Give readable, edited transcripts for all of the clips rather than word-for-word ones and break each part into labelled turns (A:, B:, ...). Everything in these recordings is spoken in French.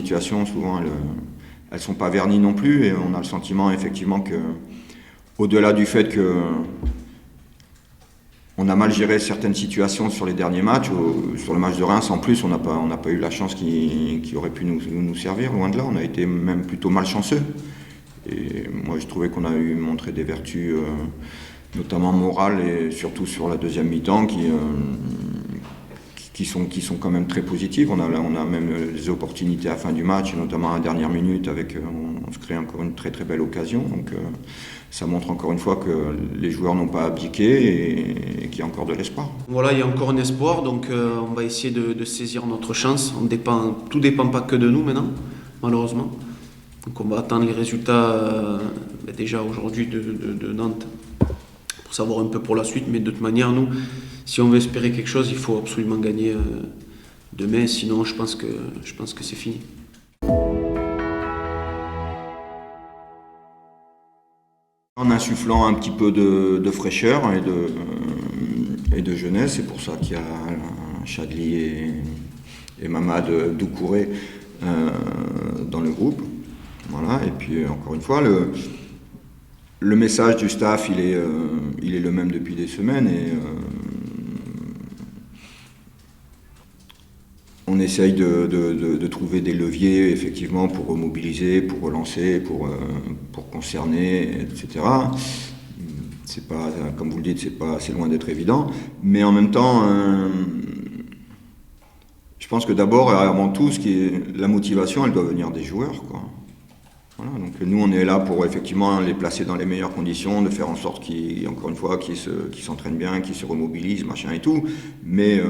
A: situations, souvent, elles sont pas vernies non plus, et on a le sentiment, effectivement, que, au-delà du fait que on a mal géré certaines situations sur les derniers matchs, sur le match de Reims, en plus, on n'a pas eu la chance qui aurait pu nous servir, loin de là, on a été même plutôt malchanceux. Et moi, je trouvais qu'on a montré des vertus, notamment morales, et surtout sur la deuxième mi-temps, qui sont quand même très positives. On a même des opportunités à la fin du match, et notamment à la dernière minute, on se crée encore une très très belle occasion. Donc ça montre encore une fois que les joueurs n'ont pas abdiqué et qu'il y a encore de l'espoir.
B: Voilà, il y a encore un espoir, donc on va essayer de saisir notre chance. Tout dépend pas que de nous maintenant, malheureusement. Donc on va attendre les résultats déjà aujourd'hui de Nantes pour savoir un peu pour la suite. Mais de toute manière, nous, si on veut espérer quelque chose, il faut absolument gagner demain. Sinon, je pense que c'est fini.
A: En insufflant un petit peu de fraîcheur et de jeunesse, c'est pour ça qu'il y a Chadli et Mamad Doucouré dans le groupe. Voilà, et puis encore une fois, le message du staff, il est le même depuis des semaines, et on essaye de trouver des leviers, effectivement, pour remobiliser, pour relancer, pour concerner, etc. C'est pas, comme vous le dites, c'est loin d'être évident, mais en même temps, je pense que d'abord et avant tout, la motivation, elle doit venir des joueurs, quoi. Voilà, donc nous, on est là pour effectivement les placer dans les meilleures conditions, de faire en sorte qu'ils s'entraînent bien, qu'ils se remobilisent, machin et tout. Mais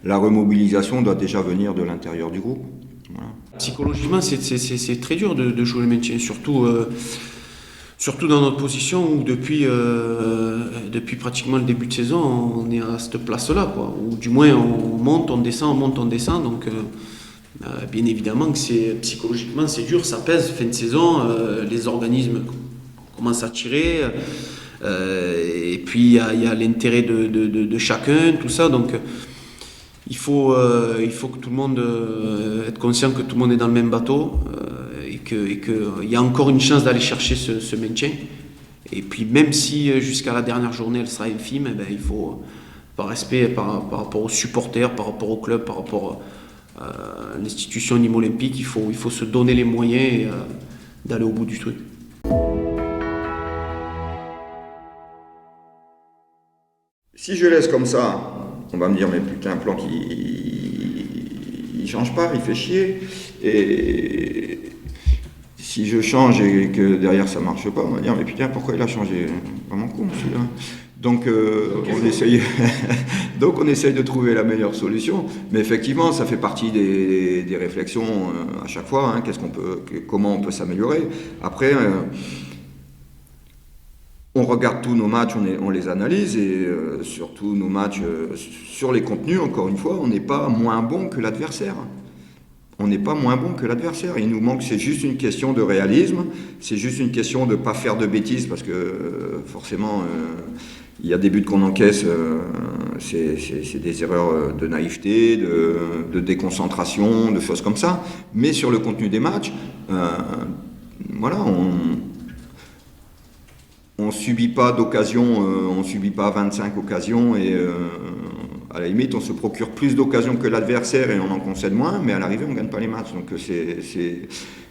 A: la remobilisation doit déjà venir de l'intérieur du groupe. Voilà.
B: Psychologiquement, c'est très dur de jouer le maintien, surtout dans notre position où depuis pratiquement le début de saison, on est à cette place-là, quoi. Ou du moins on monte, on descend, donc bien évidemment que psychologiquement c'est dur, ça pèse. Fin de saison, les organismes commencent à tirer, et puis il y a l'intérêt de chacun, tout ça. Donc il faut que tout le monde être conscient que tout le monde est dans le même bateau, et qu'il y a encore une chance d'aller chercher ce maintien. Et puis même si jusqu'à la dernière journée elle sera infime, il faut, par respect par rapport aux supporters, par rapport au club, par rapport à l'institution Nîmes Olympique, il faut se donner les moyens d'aller au bout du truc.
A: Si je laisse comme ça, on va me dire, mais putain, un plan il change pas, il fait chier. Et si je change et que derrière ça marche pas, on va dire, mais putain, pourquoi il a changé? Vraiment con, celui-là. Donc on essaye de trouver la meilleure solution, mais effectivement ça fait partie des réflexions à chaque fois, hein, comment on peut s'améliorer. Après, on regarde tous nos matchs, on les analyse, et surtout nos matchs sur les contenus, encore une fois, on n'est pas moins bon que l'adversaire. On n'est pas moins bon que l'adversaire. Il nous manque, c'est juste une question de réalisme, c'est juste une question de ne pas faire de bêtises, parce que forcément, il y a des buts qu'on encaisse, c'est des erreurs de naïveté, de déconcentration, de choses comme ça. Mais sur le contenu des matchs, voilà, on subit pas d'occasions, on subit pas 25 occasions, et à la limite on se procure plus d'occasions que l'adversaire et on en concède moins, mais à l'arrivée on gagne pas les matchs. Donc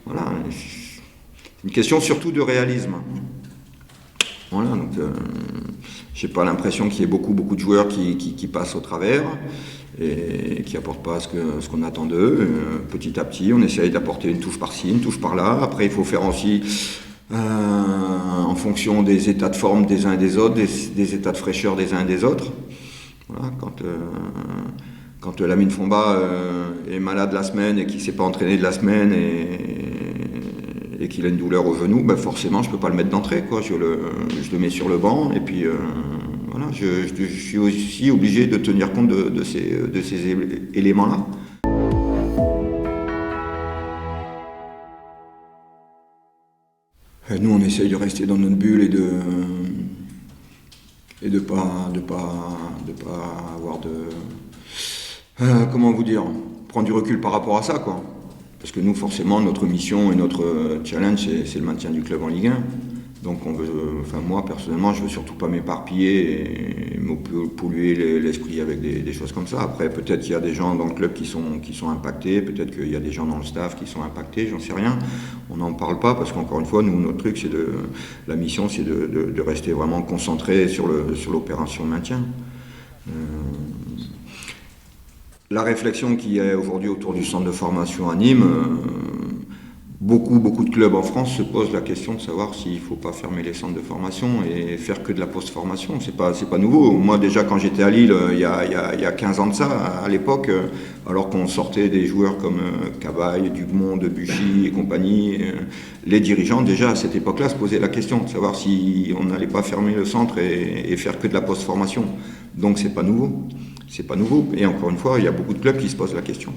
A: voilà, c'est une question surtout de réalisme. Voilà, donc j'ai pas l'impression qu'il y ait beaucoup de joueurs qui passent au travers et qui apportent pas ce qu'on attend d'eux. Petit à petit, on essaye d'apporter une touche par-ci, une touche par-là. Après, il faut faire aussi en fonction des états de forme des uns et des autres, des états de fraîcheur des uns et des autres. Voilà, quand Lamine Fomba est malade la semaine et qu'il ne s'est pas entraîné de la semaine et qu'il a une douleur au genou, forcément je ne peux pas le mettre d'entrée, quoi. Je le mets sur le banc, et puis voilà, je suis aussi obligé de tenir compte de ces éléments-là. Nous, on essaye de rester dans notre bulle et de pas avoir comment vous dire, prendre du recul par rapport à ça, quoi. Parce que nous, forcément, notre mission et notre challenge, c'est le maintien du club en Ligue 1. Donc moi personnellement, je veux surtout pas m'éparpiller et me polluer l'esprit avec des choses comme ça. Après, peut-être qu'il y a des gens dans le club qui sont impactés, peut-être qu'il y a des gens dans le staff qui sont impactés, j'en sais rien. On n'en parle pas parce qu'encore une fois, nous, notre truc, la mission, c'est de rester vraiment concentré sur l'opération de maintien. La réflexion qu'il y a aujourd'hui autour du centre de formation à Nîmes, beaucoup de clubs en France se posent la question de savoir s'il ne faut pas fermer les centres de formation et faire que de la post-formation. C'est pas nouveau. Moi, déjà, quand j'étais à Lille, il y a 15 ans de ça, à l'époque, alors qu'on sortait des joueurs comme Cabaye, Dugmont, Debuchy et compagnie, les dirigeants, déjà, à cette époque-là, se posaient la question de savoir si on n'allait pas fermer le centre et faire que de la post-formation. Donc, c'est pas nouveau. C'est pas nouveau. Et encore une fois, il y a beaucoup de clubs qui se posent la question.